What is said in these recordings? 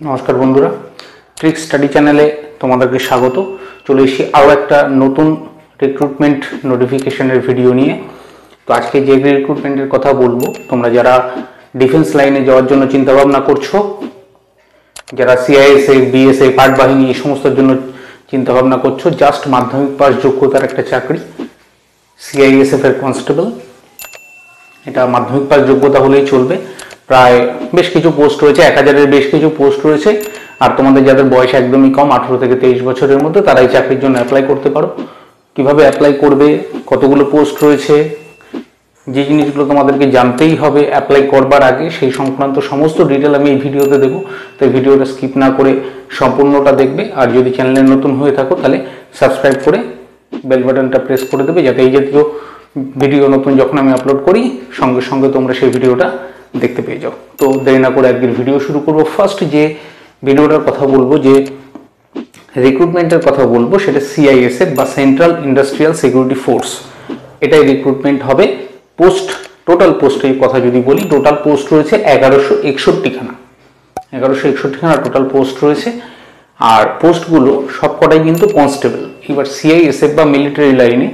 নমস্কার বন্ধুরা, trick study চ্যানেলে তোমাদেরকে স্বাগত। চলে এসেছি আরও একটা নতুন রিক্রুটমেন্ট নোটিফিকেশনের ভিডিও নিয়ে। তো আজকে যে রিক্রুটমেন্টের কথা বলবো, তোমরা যারা ডিফেন্স লাইনে যাওয়ার জন্য চিন্তাভাবনা করছো, যারা সিআইএসএফ, বিএসএফ, পাট বাহিনী এই সমস্তর জন্য চিন্তাভাবনা করছো, জাস্ট মাধ্যমিক পাস যোগ্যতার একটা চাকরি, সিআইএসএফ এর কনস্টেবল। এটা মাধ্যমিক পাস যোগ্যতা হলেই চলবে। প্রায় বেশ কিছু পোস্ট রয়েছে, 1000-এর বেশ কিছু পোস্ট রয়েছে। আর তোমাদের যাদের বয়স একদমই কম, 18 থেকে 23 বছরের মধ্যে, তারা এই চাকরির জন্য অ্যাপ্লাই করতে পারো। কিভাবে অ্যাপ্লাই করবে, কতগুলো পোস্ট রয়েছে, যে জিনিসগুলো তোমাদেরকে জানতেই হবে অ্যাপ্লাই করবার আগে, সেই সংক্রান্ত সমস্ত ডিটেল আমি এই ভিডিওতে দেবো। তো এই ভিডিওটা স্কিপ না করে সম্পূর্ণটা দেখবে। আর যদি চ্যানেলে নতুন হয়ে থাকো তাহলে সাবস্ক্রাইব করে বেল বাটনটা প্রেস করে দেবে, যাতে এই জাতীয় ভিডিও নতুন যখন আমি আপলোড করি সঙ্গে সঙ্গে তোমরা সেই ভিডিওটা দেখতে পেয়ে যাও। তো দেরি না করে আজকের ভিডিও শুরু করব। ফার্স্ট যে ভিডিওটার কথা বলবো, যে রিক্রুটমেন্টের কথা বলবো, সেটা সিআইএসএফ বা সেন্ট্রাল ইন্ডাস্ট্রিয়াল সিকিউরিটি ফোর্স। এটাই রিক্রুটমেন্ট হবে। পোস্ট, টোটাল পোস্টের কথা যদি বলি, টোটাল পোস্ট রয়েছে 1161 খানা। 1161 খানা টোটাল পোস্ট রয়েছে। আর পোস্টগুলো সবকটাই কিন্তু কনস্টেবল। এবার সিআইএসএফ বা মিলিটারি লাইনে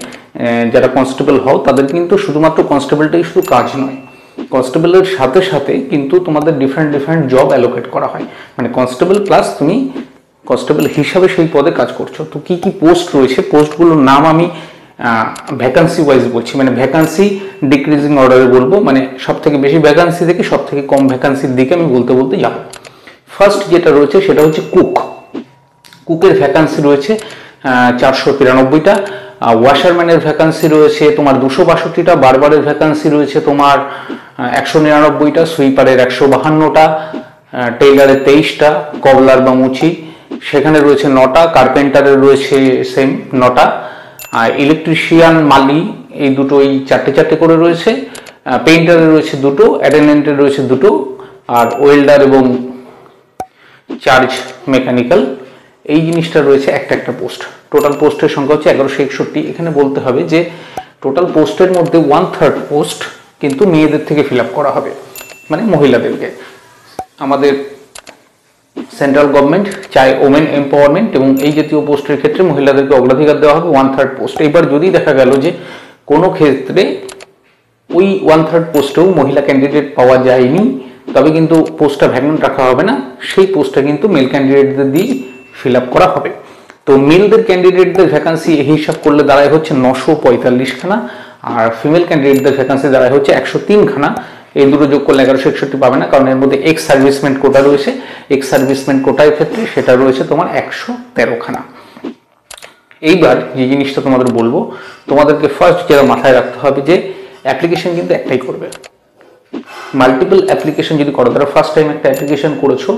যারা কনস্টেবল হও, তাদের কিন্তু শুধুমাত্র কনস্টেবলটাই শুধু কাজ নয়, কনস্টেবলের সাথে সাথে কিন্তু তোমাদের ডিফারেন্ট জব অ্যালোকেট করা হয়। মানে কনস্টেবল প্লাস তুমি কনস্টেবল হিসাবে সেই পদে কাজ করছো। তো কি কি পোস্ট রয়েছে, পোস্টগুলোর নাম আমি ভ্যাকান্সি ওয়াইজ বলছি, মানে ভ্যাকান্সি ডিক্রিজিং অর্ডারে বলবো, মানে সব থেকে বেশি ভ্যাকান্সি থেকে সব থেকে কম ভ্যাকান্সির দিকে আমি বলতে বলতে যাবো। ফার্স্ট যেটা রয়েছে সেটা হচ্ছে কুকের ভ্যাকান্সি রয়েছে 493টা। ওয়াশারম্যানের ভ্যাকান্সি রয়েছে তোমার 262টা, বারবারের ভ্যাকান্সি রয়েছে তোমার 199টা, সুইপারের 152টা, টেইলারের 23টা, কবলার বা মুচি সেখানে রয়েছে 9টা, কার্পেন্টারের রয়েছে সেম 9টা, আর ইলেকট্রিশিয়ান, মালি এই দুটোই 4টে করে রয়েছে, পেইন্টারের রয়েছে 2টো, অ্যাটেন্ডেন্টের রয়েছে 2টো, আর ওয়েল্ডার এবং চার্জ মেকানিক্যাল এই জিনিসটা রয়েছে একটা পোস্ট। টোটাল পোস্টের সংখ্যা হচ্ছে 1161। এখানে বলতে হবে যে টোটাল পোস্টের মধ্যে 1/3 পোস্ট কিন্তু মেয়েদের থেকে ফিল আপ করা হবে, মানে মহিলাদেরকে। আমাদের সেন্ট্রাল গভর্নমেন্ট চায় ওমেন এম্পাওয়ারমেন্ট, এবং এই জাতীয় পোস্টের ক্ষেত্রে মহিলাদেরকে অগ্রাধিকার দেওয়া হবে 1/3 পোস্ট। এবার যদি দেখা গেল যে কোনো ক্ষেত্রে ওই 1/3 পোস্টেও মহিলা ক্যান্ডিডেট পাওয়া যায়নি, তবে কিন্তু পোস্টটা ভ্যাকেন্ট রাখা হবে না, সেই পোস্টটা কিন্তু মেল ক্যান্ডিডেটদের দিয়ে ফিল আপ করা হবে। তো মেলদের ক্যান্ডিডেটদের ভ্যাকান্সি হিসাব করলে দাঁড়ায় হচ্ছে 945 খানা, আর ফিমেল ক্যান্ডিডেটদের ভ্যাকান্সি দাঁড়ায় হচ্ছে 103 খানা। এই দুটো যোগ করলে 1161 পাবে না, কারণ এর মধ্যে এক্স সার্ভিসমেন্ট কোটা রয়েছে। এক্স সার্ভিসমেন্ট কোটার ক্ষেত্রে সেটা রয়েছে তোমার 113 খানা। এইবার যে জিনিসটা তোমাদের বলবো, তোমাদেরকে ফার্স্ট যেটা মাথায় রাখতে হবে যে অ্যাপ্লিকেশন কিন্তু একটাই করবে। মাল্টিপল অ্যাপ্লিকেশন যদি করো, তারা ফার্স্ট টাইম একটা অ্যাপ্লিকেশন করেছো,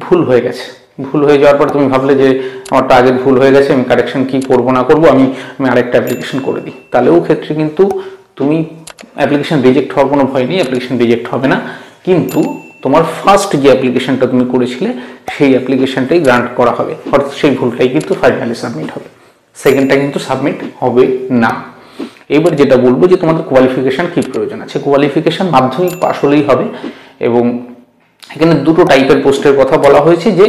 ভুল হয়ে গেছে, ভুল হয়ে যাওয়ার পর তুমি ভাবলে যে আমারটা আগে ভুল হয়ে গেছে, আমি কারেকশন কি করব না করব, আমি আরেকটা অ্যাপ্লিকেশন করে দিই, তাহলেও ক্ষেত্রে কিন্তু তুমি অ্যাপ্লিকেশন রিজেক্ট হওয়ার কোনো ভয় নেই, অ্যাপ্লিকেশন রিজেক্ট হবে না। কিন্তু তোমার ফার্স্ট যে অ্যাপ্লিকেশনটা তুমি করেছিলে সেই অ্যাপ্লিকেশনটাই গ্রান্ট করা হবে, অর্থাৎ সেই ভুলটাই কিন্তু ফাইনালি সাবমিট হবে, সেকেন্ডটা কিন্তু সাবমিট হবে না। এবার যেটা বলবো যে তোমাদের কোয়ালিফিকেশন কি প্রয়োজন আছে। কোয়ালিফিকেশন মাধ্যমিক পাস হলেই হবে। এবং এখানে দুটো টাইপের পোস্টের কথা বলা হয়েছে, যে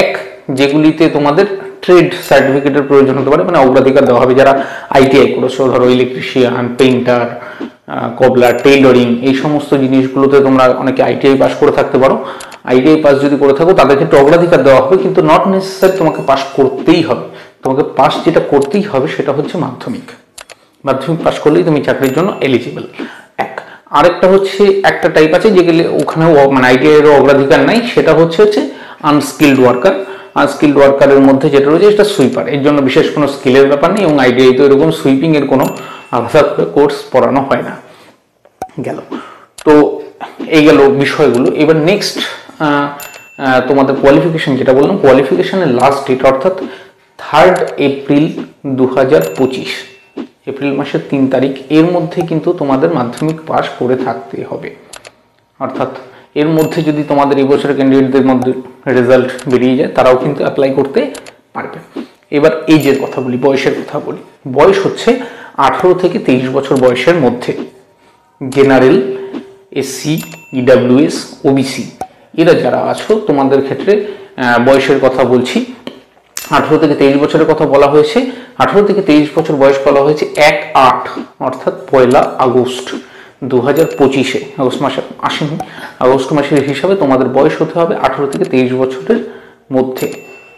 এক, যেগুলিতে তোমাদের ট্রেড সার্টিফিকেটের প্রয়োজন হতে পারে, মানে অগ্রাধিকার দেওয়া হবে যারা আইটিআই করেছো, ধরো ইলেকট্রিশিয়ান, পেইন্টার, কবলার, টেইলরিং এই সমস্ত জিনিসগুলোতে তোমরা অনেকে আইটিআই পাস করে থাকতে পারো। আইটিআই পাস যদি করে থাকো তাদের ক্ষেত্রে অগ্রাধিকার দেওয়া হবে, কিন্তু নট নেসেসারি তোমাকে পাস করতেই হবে। তোমাকে পাস যেটা করতেই হবে সেটা হচ্ছে মাধ্যমিক পাস করলেই তুমি চাকরির জন্য এলিজিবল। আরেকটা হচ্ছে একটা টাইপ আছে যেগুলো ওখানেও মানে আইটিআই এর অগ্রাধিকার নাই, সেটা হচ্ছে আনস্কিল্ড ওয়ার্কার। আনস্কিল্ড ওয়ার্কারের মধ্যে যেটা রয়েছে সেটা সুইপার, এর জন্য বিশেষ কোনো স্কিলের ব্যাপার নেই, এবং আইটিআই তো এরকম সুইপিং এর কোনো আলাদা কোর্স পড়ানো হয় না। গেল তো এই গেল বিষয়গুলো। এবার নেক্সট তোমাদের কোয়ালিফিকেশন যেটা বললাম, কোয়ালিফিকেশনের লাস্ট ডেট অর্থাৎ 3 এপ্রিল 2025, এপ্রিল মাসের 3 তারিখ, এর মধ্যে কিন্তু তোমাদের মাধ্যমিক পাস করে থাকতে হবে। অর্থাৎ এর মধ্যে যদি তোমাদের এই বছরের ক্যান্ডিডেটদের মধ্যে রেজাল্ট বেরিয়ে যায়, তারাও কিন্তু অ্যাপ্লাই করতে পারবে। এবার এজের কথা বলি, বয়সের কথা বলি। বয়স হচ্ছে 18 থেকে 23 বছর বয়সের মধ্যে। জেনারেল, এসসি, ইডাব্লিউএস, ওবিসি এরা যারা আছো তোমাদের ক্ষেত্রে বয়সের কথা বলছি, 18 থেকে 23 বছরের কথা বলা হয়েছে। 18 থেকে 23 বছর বয়স বলা হয়েছে 1/8 অর্থাৎ 1 আগস্ট 2025-এ, আগস্ট মাসে আসেনি, আগস্ট মাসের হিসাবে তোমাদের বয়স হতে হবে 18 থেকে 23 বছরের মধ্যে।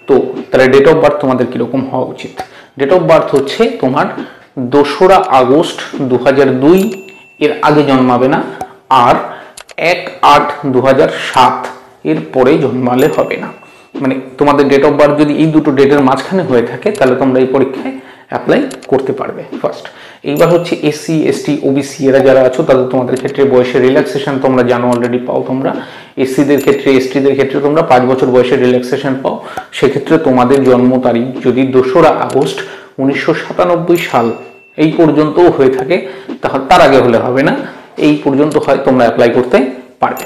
তো তাহলে ডেট অফ বার্থ তোমাদের কিরকম হওয়া উচিত? ডেট অফ বার্থ হচ্ছে তোমার 2রা আগস্ট 2002, এর আগে জন্মাবে না, আর 1/8/2007 এর পরে জন্মালে হবে না। মানে তোমাদের ডেট অফ বার্থ যদি এই দুটো ডেটের মাঝখানে হয়ে থাকে তাহলে তোমরা এই পরীক্ষায় অ্যাপ্লাই করতে পারবে ফার্স্ট। এইবার হচ্ছে এসসি, এসটি, ওবিসি এরা যারা আছো তাদের তোমাদের ক্ষেত্রে বয়সের রিল্যাক্সেশন তোমরা জানো, অলরেডি পাও তোমরা। এসসিদের ক্ষেত্রে, এসটিদের ক্ষেত্রে তোমরা 5 বছর বয়সের রিল্যাক্সেশন পাও। সেক্ষেত্রে তোমাদের জন্ম তারিখ যদি 2রা আগস্ট 1997 সাল এই পর্যন্তও হয়ে থাকে, তাহলে তার আগে হলে হবে না, এই পর্যন্ত হয় তোমরা অ্যাপ্লাই করতে পারবে।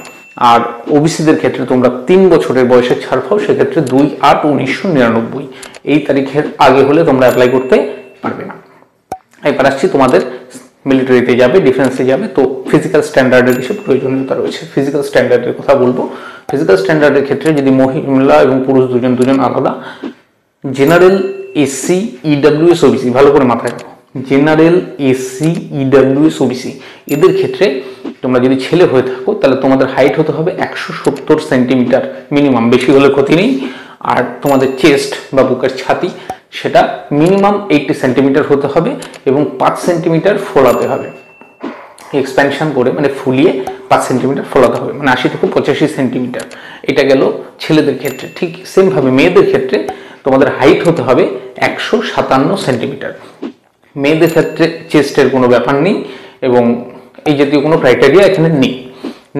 আর ওবিসিদের ক্ষেত্রে তোমরা 3 বছরের বয়সের ছাড় পাও, সেক্ষেত্রে 2/8/1999 এই তারিখের আগে হলে তোমরা অ্যাপ্লাই করতে পারবে না। এবার আসছি তোমাদের মিলিটারিতে যাবে, ডিফেন্সে যাবে, তো ফিজিক্যাল স্ট্যান্ডার্ডের কিছু প্রয়োজনীয়তা রয়েছে। ফিজিক্যাল স্ট্যান্ডার্ডের কথা বলবো। ফিজিক্যাল স্ট্যান্ডার্ডের ক্ষেত্রে যদি মহিলা এবং পুরুষ দুজন আলাদা। জেনারেল, এসসি, ইডব্লিউএস, ওবিসি, ভালো করে মাথায় রাখো, জেনারেল, এসসি, ইডব্লিউএস, ওবিসি এদের ক্ষেত্রে তোমরা যদি ছেলে হয়ে থাকো তাহলে তোমাদের হাইট হতে হবে 170 সেন্টিমিটার মিনিমাম, বেশি হলে ক্ষতি নেই। আর তোমাদের চেস্ট বা বুকের ছাতি সেটা মিনিমাম 80 সেন্টিমিটার হতে হবে এবং 5 সেন্টিমিটার ফোলাতে হবে, এক্সপ্যানশন করে মানে ফুলিয়ে 5 সেন্টিমিটার ফোলাতে হবে, মানে 80 থেকে 85 সেন্টিমিটার। এটা গেল ছেলেদের ক্ষেত্রে। ঠিক সেমভাবে মেয়েদের ক্ষেত্রে তোমাদের হাইট হতে হবে 157 সেন্টিমিটার। মেয়েদের ক্ষেত্রে চেস্টের কোনো ব্যাপার নেই এবং এই জাতীয় কোনো ক্রাইটেরিয়া এখানে নেই।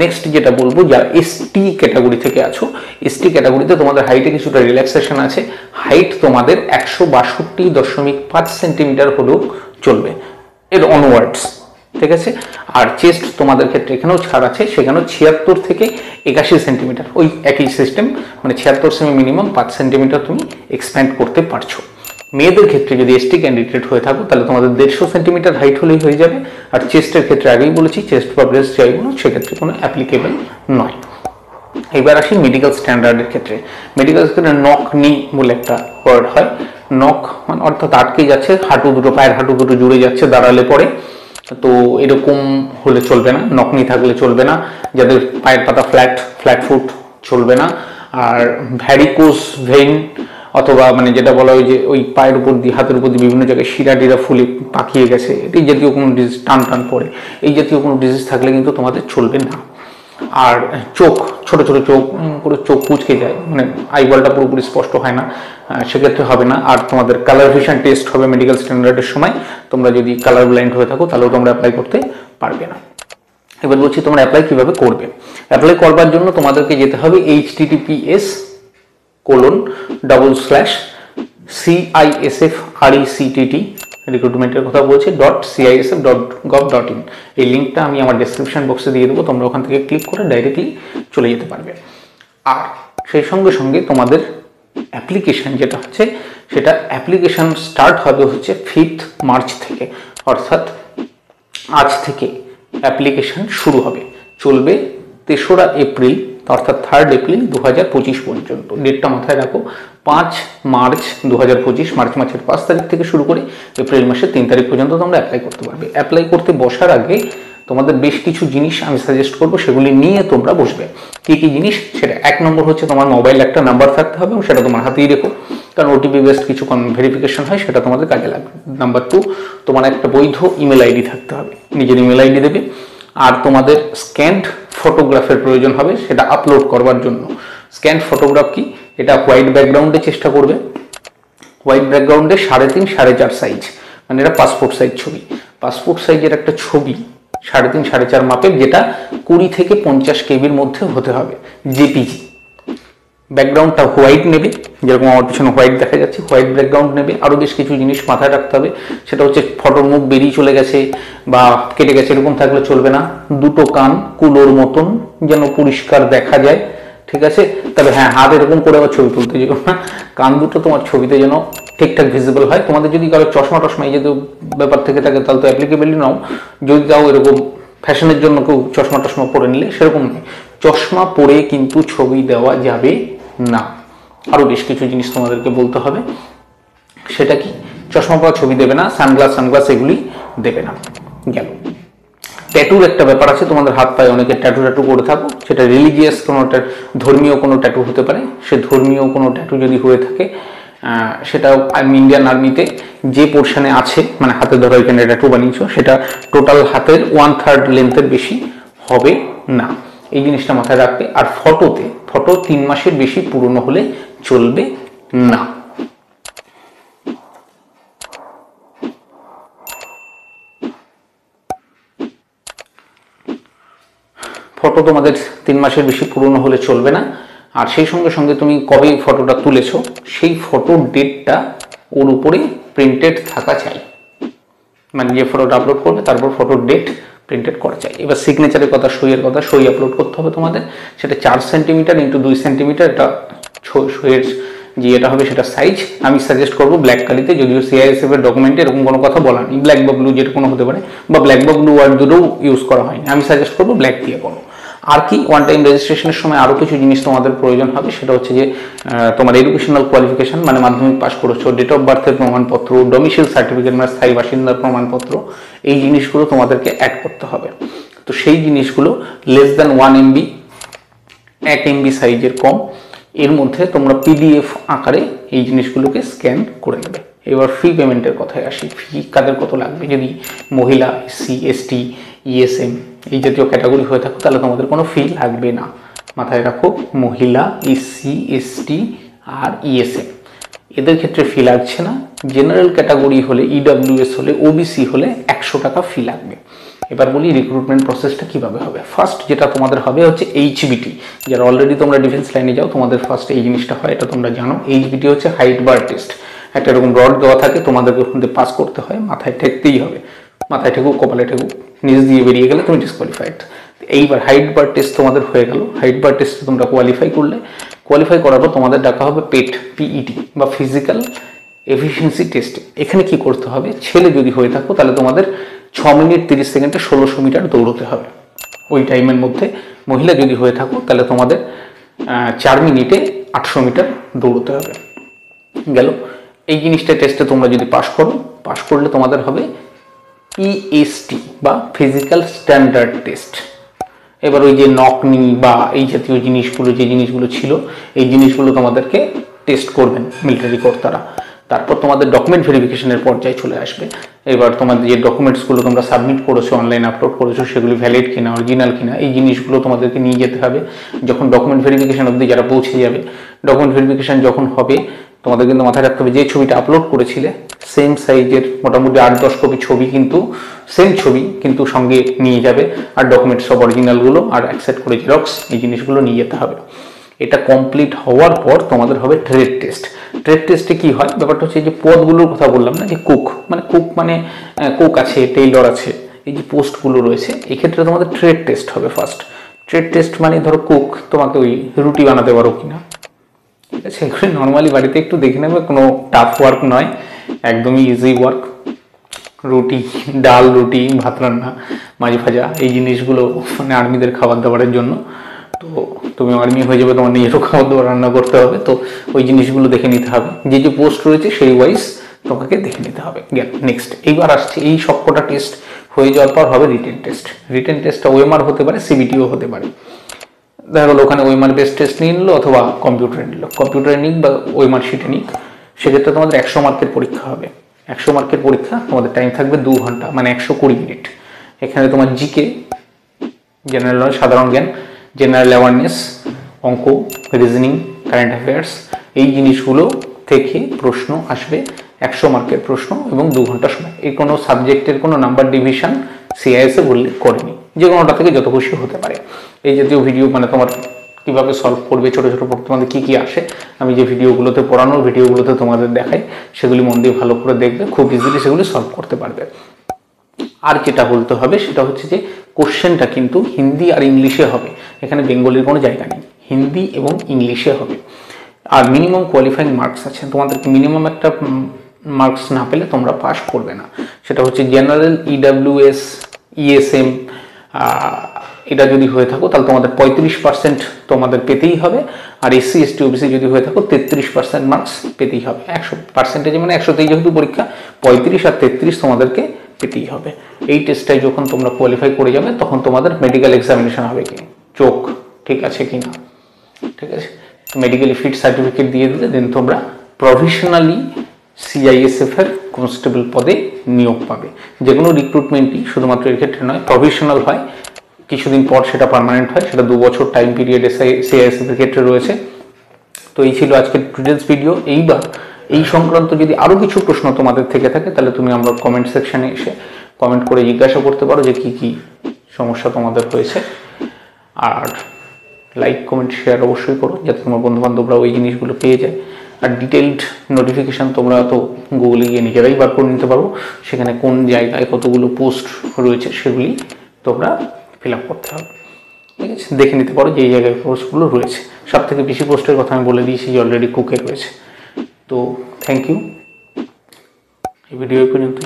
নেক্সট যেটা বলবো, যারা এসটি ক্যাটাগরি থেকে আছো, এসটি ক্যাটাগরিতে তোমাদের হাইটে কিছুটা রিল্যাক্সেশন আছে। হাইট তোমাদের 162.5 সেন্টিমিটার হলেও চলবে, এর অনওয়ার্ডস, ঠিক আছে। আর চেস্ট তোমাদের ক্ষেত্রে এখানেও ছাড় আছে, সেখানেও 76 থেকে 81 সেন্টিমিটার, ওই একই সিস্টেম, মানে 76 সেমি মিনিমাম 5 সেন্টিমিটার তুমি এক্সপ্যান্ড করতে পারছো। মেয়েদের ক্ষেত্রে যদি এসটি ক্যান্ডিডেট হয়ে থাকো তাহলে তোমাদের 150 সেন্টিমিটার হাইট হলেই হয়ে যাবে। আর চেস্টের ক্ষেত্রে আগেই বলেছি, চেস্ট বা ব্রেস্ট যাই বলো সেক্ষেত্রে কোনো অ্যাপ্লিকেবল নয়। এবার আসি মেডিকেল স্ট্যান্ডার্ডের ক্ষেত্রে। মেডিকেল স্ট্যান্ডার্ড নক নি বলে একটা ওয়ার্ড হয়। নক মানে অর্থাৎ আটকে যাচ্ছে, হাঁটু দুটো, পায়ের হাঁটু দুটো জুড়ে যাচ্ছে দাঁড়ালে পরে, তো এরকম হলে চলবে না, নক নি থাকলে চলবে না। যাদের পায়ের পাতা ফ্ল্যাট ফুট চলবে না। আর ভ্যারিকোজ ভেইন অথবা মানে যেটা বলা হয় যে ওই পায়ের উপর দিয়ে, হাতের উপর দিয়ে বিভিন্ন জায়গায় শিরা টিরা ফুলে পাকিয়ে গেছে, এই জাতীয় কোনো ডিজিজ, টান পড়ে, এই জাতীয় কোনো ডিজিজ থাকলে কিন্তু তোমাদের চলবে না। আর চোখ, ছোট ছোট চোখ করে চোখ কুচকে যায়, মানে আইবলটা পুরোপুরি স্পষ্ট হয় না, সেক্ষেত্রে হবে না। আর তোমাদের কালার ভিশন টেস্ট হবে মেডিকেল স্ট্যান্ডার্ডের সময়, তোমরা যদি কালার ব্লাইন্ড হয়ে থাকো তাহলেও তোমরা অ্যাপ্লাই করতে পারবে না। এবার বলছি তোমরা অ্যাপ্লাই কিভাবে করবে। অ্যাপ্লাই করবার জন্য তোমাদেরকে যেতে হবে https://CISFRECTT, রিক্রুটমেন্টের কথা বলছি, .cisf.gov.in। এই লিঙ্কটা আমি আমার ডেসক্রিপশন বক্সে দিয়ে দেবো, তোমরা ওখান থেকে ক্লিক করে ডাইরেক্টলি চলে যেতে পারবে। আর সেই সঙ্গে সঙ্গে তোমাদের অ্যাপ্লিকেশন যেটা হচ্ছে, সেটা অ্যাপ্লিকেশন স্টার্ট হবে হচ্ছে 5 মার্চ থেকে, অর্থাৎ আজ থেকে অ্যাপ্লিকেশন শুরু হবে, চলবে 3রা এপ্রিল অর্থাৎ 3rd এপ্রিল 2025 পর্যন্ত। ডেটটা মাথায় রাখো, 5 মার্চ 2025, মার্চ মাসের 5 তারিখ থেকে শুরু করে এপ্রিল মাসের 3 তারিখ পর্যন্ত তোমরা অ্যাপ্লাই করতে পারবে। অ্যাপ্লাই করতে বসার আগে তোমাদের বেশ কিছু জিনিস আমি সাজেস্ট করবো, সেগুলি নিয়ে তোমরা বসবে। কি কি জিনিস? সেটা 1 নম্বর হচ্ছে তোমার মোবাইল একটা নাম্বার থাকতে হবে এবং সেটা তোমার হাতেই রেখো, কারণ ওটিপি বেসড কিছু ভেরিফিকেশন হয়, সেটা তোমাদের কাজে লাগবে। নাম্বার 2, তোমার একটা বৈধ ইমেল আইডি থাকতে হবে, নিজের ইমেল আইডি দেবে। আর তোমাদের স্ক্যান্ড ফটোগ্রাফের প্রয়োজন হবে সেটা আপলোড করবার জন্য। স্ক্যান্ড ফটোগ্রাফ কি? এটা হোয়াইট ব্যাকগ্রাউন্ডে চেষ্টা করবে, হোয়াইট ব্যাকগ্রাউন্ডে 3.5 4.5 সাইজ, মানে এটা পাসপোর্ট সাইজ ছবি। পাসপোর্ট সাইজের একটা ছবি 3.5 4.5 মাপের, যেটা 20 থেকে 50 কেবির মধ্যে হতে হবে, জেপিজি। ব্যাকগ্রাউন্ডটা হোয়াইট নেবে, যেরকম আমার পিছনে হোয়াইট দেখা যাচ্ছে, হোয়াইট ব্যাকগ্রাউন্ড নেবে। আরও বেশ কিছু জিনিস মাথায় রাখতে হবে, সেটা হচ্ছে ফটোর মুখ বেরিয়ে চলে গেছে বা কেটে গেছে এরকম থাকলে চলবে না। 2টো কান কুলোর মতন যেন পরিষ্কার দেখা যায়, ঠিক আছে। তবে হ্যাঁ, হাত এরকম করে আবার ছবি তুলতে যেও না, কান দুটো তোমার ছবিতে যেন ঠিকঠাক ভিজিবল হয়। তোমাদের যদি কারো চশমা টশমা এই যদি ব্যাপার থেকে থাকে তাহলে তো অ্যাপ্লিকেবলই নাও, যদি তাও এরকম ফ্যাশনের জন্য কেউ চশমা টশমা পরে নিলে, সেরকম নেই। চশমা পরে কিন্তু ছবি দেওয়া যাবে না। আরো বেশ কিছু জিনিস তোমাদেরকে বলতে হবে, সেটা কি, চশমা পরা ছবি দেবে না, সানগ্লাস এগুলি দেবে না। গেল। ট্যাটুর একটা ব্যাপার আছে, তোমাদের হাত পায়ে অনেকে ট্যাটু করে থাকো, সেটা রিলিজিয়াস কোনো ধর্মীয় কোনো ট্যাটু হতে পারে। সে ধর্মীয় কোনো ট্যাটু যদি হয়ে থাকে, সেটা ইন্ডিয়ান আর্মিতে যে পোর্শনে আছে, মানে হাতে ধরো এখানে ট্যাটু বানিয়েছো, সেটা টোটাল হাতের 1/3 লেন্থের বেশি হবে না, এই জিনিসটা মাথায় রাখবে। আর ফটো 3 মাসের বেশি পুরনো হলে চলবে না। ফটো তোমাদের 3 মাসের বেশি পুরনো হলে চলবে না। আর সেই সঙ্গে সঙ্গে তুমি কবে ফটোটা তুলেছো সেই ফটোর ডেটটা ওর উপরে প্রিন্টেড থাকা চাই, মানে যে ফটোটা আপলোড করবে তারপর ফটোর ডেট প্রিন্টেড করা চাই। এবার সিগনেচারের কথা, সইয়ের কথা, সই আপলোড করতে হবে তোমাদের, সেটা 4 সেন্টিমিটার ইন্টু 2 সেন্টিমিটার, এটা সইয়ের যে এটা হবে সেটা সাইজ। আমি সাজেস্ট করবো ব্ল্যাক কালিতে, যদিও সিআইএসএফ এর ডকুমেন্টে এরকম কোনো কথা বলা নেই, ব্ল্যাক বা ব্লু যেটা কোনো হতে পারে, বা ব্ল্যাক বা ব্লু ওয়ার্ড দুটোও ইউজ করা হয়নি, আমি সাজেস্ট করবো ব্ল্যাক দিয়ে করো। আর কি, ওয়ান টাইম রেজিস্ট্রেশনের সময় আরও কিছু জিনিস তোমাদের প্রয়োজন হবে, সেটা হচ্ছে যে তোমার এডুকেশনাল কোয়ালিফিকেশন, মানে মাধ্যমিক পাস করেছো, ডেট অফ বার্থের প্রমাণপত্র, ডোমিসাইল সার্টিফিকেট মানে স্থায়ী বাসিন্দার প্রমাণপত্র, এই জিনিসগুলো তোমাদেরকে অ্যাড করতে হবে। তো সেই জিনিসগুলো লেস দ্যান 1 MB, 1 MB সাইজের কম, এর মধ্যে তোমরা PDF আকারে এই জিনিসগুলোকে স্ক্যান করে নেবে। এবার ফি পেমেন্টের কথায় আসি, ফি কাদের কত লাগবে। যদি মহিলা, SC, ST, ESM এই জাতীয় ক্যাটাগরি হয়ে থাকো তাহলে তোমাদের কোনো ফি লাগবে না, মাথায় রাখো। মহিলা, SC, ST আর ESM এদের ক্ষেত্রে ফি লাগছে না। জেনারেল ক্যাটাগরি হলে, EWS হলে, OBC হলে 100 টাকা ফি লাগবে। এবার বলি রিক্রুটমেন্ট প্রসেসটা কিভাবে হবে। ফার্স্ট যেটা তোমাদের হবে হচ্ছে HBT। যারা অলরেডি তোমরা ডিফেন্স লাইনে যাও তোমাদের ফার্স্ট এই জিনিসটা হয়, এটা তোমরা জানো। HBT হচ্ছে হাইট বার টেস্ট। একটা এরকম রড দেওয়া থাকে, তোমাদেরকে ওখান থেকে পাস করতে হয়, মাথায় ঠেকতেই হবে, মাথায় ঠেকুক, কপালে ঠেকুক, নিচ দিয়ে বেরিয়ে গেলে তুমি ডিসকোয়ালিফাইড। এইবার হাইট বার টেস্ট তোমাদের হয়ে গেল, হাইট বার টেস্টে তোমরা কোয়ালিফাই করার পর তোমাদের ডাকা হবে PET বা ফিজিক্যাল এফিসিয়েন্সি টেস্টে। এখানে কি করতে হবে, ছেলে যদি হয়ে থাকো তাহলে তোমাদের 6 মিনিট 30 সেকেন্ডে 1600 মিটার দৌড়তে হবে ওই টাইমের মধ্যে। মহিলা যদি হয়ে থাকো তাহলে তোমাদের 4 মিনিটে 800 মিটার দৌড়তে হবে। গেল। এই জিনিসটা টেস্টে তোমরা যদি পাস করলে তোমাদের হবে EST বা ফিজিক্যাল স্ট্যান্ডার্ড টেস্ট। এবার ওই যে নকনি বা এই জাতীয় জিনিসগুলো, যে জিনিসগুলো ছিল, এই জিনিসগুলো তোমাদেরকে টেস্ট করবেন মিলিটারি কর্তারা। তারপর তোমাদের ডকুমেন্ট ভেরিফিকেশনের পর্যায়ে চলে আসবে। এবার তোমাদের যে ডকুমেন্টসগুলো তোমরা সাবমিট করেছো, অনলাইন আপলোড করেছো, সেগুলি ভ্যালিড কিনা, অরিজিনাল কিনা, এই জিনিসগুলো তোমাদেরকে নিয়ে যেতে হবে। যখন ডকুমেন্ট ভেরিফিকেশন অবধি যারা পৌঁছে যাবে, ডকুমেন্ট ভেরিফিকেশন যখন হবে তোমাদের কিন্তু মাথায় রাখতে হবে যে ছবিটা আপলোড করেছিলে সেম সাইজের মোটামুটি 8-10 কপি ছবি, কিন্তু সেম ছবি কিন্তু সঙ্গে নিয়ে যাবে, আর ডকুমেন্ট সব অরিজিনালগুলো আর অ্যাকসেপ্ট করে জেরক্স, এই জিনিসগুলো নিয়ে যেতে হবে। এটা কমপ্লিট হওয়ার পর তোমাদের হবে ট্রেড টেস্ট। ট্রেড টেস্টে কি হয়, ব্যাপারটা হচ্ছে যে পদগুলোর কথা বললাম না, যে কুক মানে কুক আছে, টেইলর আছে, এই যে পোস্টগুলো রয়েছে, এক্ষেত্রে তোমাদের ট্রেড টেস্ট হবে ফার্স্ট। ট্রেড টেস্ট মানে ধরো কুক, তোমাকে ওই রুটি বানাতে পারো কিনা, ঠিক আছে, এগুলো নর্মালি বাড়িতে একটু দেখে নেবে, কোনো টাফ ওয়ার্ক নয়, একদমই ইজি ওয়ার্ক। রুটি, ডাল, রুটি, ভাত রান্না, মাছ ভাজা, এই জিনিসগুলো মানে আর্মিদের খাবার দাবারের জন্য। তো তুমি আর্মি হয়ে যাবে, তোমার নিজেরও খাবার দাবার রান্না করতে হবে, তো ওই জিনিসগুলো দেখে নিতে হবে, যে যে পোস্ট রয়েছে সেই ওয়াইজ তোমাকে দেখে নিতে হবে। নেক্সট এইবার আসছে, এই সবকটা টেস্ট হয়ে যাওয়ার পর হবে রিটেন টেস্ট। রিটেন টেস্টটা ওএমআর হতে পারে, CBTও হতে পারে। দেখা গেলো ওখানে ওএমআর বেস টেস্ট নিয়ে নিল অথবা কম্পিউটারে নিল, কম্পিউটারে নিক বা ওএমআর শিটে নিক, সেক্ষেত্রে তোমাদের 100 মার্কের পরীক্ষা হবে। 100 মার্কের পরীক্ষা, তোমাদের টাইম থাকবে 2 ঘন্টা, মানে 120 মিনিট। এখানে তোমার জিকে, জেনারেল নলেজ, সাধারণ জ্ঞান, জেনারেল অ্যাওয়ারনেস, অঙ্ক, রিজনিং, কারেন্ট অ্যাফেয়ার্স, এই জিনিসগুলো থেকে প্রশ্ন আসবে, 100 মার্কের প্রশ্ন এবং 2 ঘন্টা সময়। এই কোনো সাবজেক্টের কোনো নাম্বার ডিভিশন সিআইএসএ উল্লেখ করেনি, যে কোনোটা থেকে যত খুশি হতে পারে। এই জাতীয় ভিডিও মানে তোমার কীভাবে সলভ করবে, ছোটো ছোটো তোমাদের কী কী আসে, আমি যে ভিডিওগুলোতে পড়ানোর ভিডিওগুলোতে তোমাদের দেখাই, সেগুলি মন দিয়ে ভালো করে দেখবে, খুব ইজিলি সেগুলি সলভ করতে পারবে। আর যেটা বলতে হবে সেটা হচ্ছে যে কোশ্চেনটা কিন্তু হিন্দি আর ইংলিশে হবে, এখানে বেঙ্গলির কোনো জায়গা নেই, হিন্দি এবং ইংলিশে হবে। আর মিনিমাম কোয়ালিফাইং মার্কস আছে, তোমাদেরকে মিনিমাম একটা মার্কস না পেলে তোমরা পাস করবে না। সেটা হচ্ছে জেনারেল, EWS, ESM, এটা যদি হয়ে থাকো তাহলে তোমাদের 35% তোমাদের পেতেই হবে, আর এসসি এসটি ওবিসি যদি হয়ে থাকো 33% মার্কস পেতেই হবে। 100% মানে 100তেই যেহেতু পরীক্ষা, 35 আর 33 তোমাদেরকে পেতেই হবে। এই টেস্টটাই যখন তোমরা কোয়ালিফাই করে যাবে তখন তোমাদের মেডিকেল এক্সামিনেশন হবে কি চোখ ঠিক আছে কি না, ঠিক আছে, মেডিকেলি ফিট সার্টিফিকেট দিয়ে দিলে দেন তোমরা প্রফেশনালি সিআইএসএফ এর কনস্টেবল পদে নিয়োগ পাবে। যে কোনো রিক্রুটমেন্টই শুধুমাত্র এর ক্ষেত্রে নয়, প্রফেশনাল হয়, কিছুদিন পর সেটা পার্মানেন্ট হয়, সেটা 2 বছর টাইম পিরিয়ড সিআইএসএফ এর ক্ষেত্রে রয়েছে। তো এই ছিল আজকের ডিটেলস ভিডিও। এইবার এই সংক্রান্ত যদি আরও কিছু প্রশ্ন তোমাদের থেকে থাকে তাহলে তুমি আমার কমেন্ট সেকশনে এসে কমেন্ট করে জিজ্ঞাসা করতে পারো যে কি কি সমস্যা তোমাদের হয়েছে। আর লাইক কমেন্ট শেয়ার অবশ্যই করো যাতে তোমার বন্ধুবান্ধবরা ওই জিনিসগুলো পেয়ে যায়। আর ডিটেলড নোটিফিকেশান তোমরা তো গুগলে গিয়ে নিজেরাই বার করে নিতে পারো, সেখানে কোন জায়গায় কতগুলো পোস্ট রয়েছে সেগুলি তোমরা ফিল আপ করতে হবে, ঠিক আছে, দেখে নিতে পারো যে এই জায়গায় পোস্টগুলো রয়েছে। সব থেকে বেশি পোস্টের কথা আমি বলে দিয়েছি যে অলরেডি কুকে রয়েছে। তো থ্যাংক ইউ এই ভিডিও পর্যন্ত।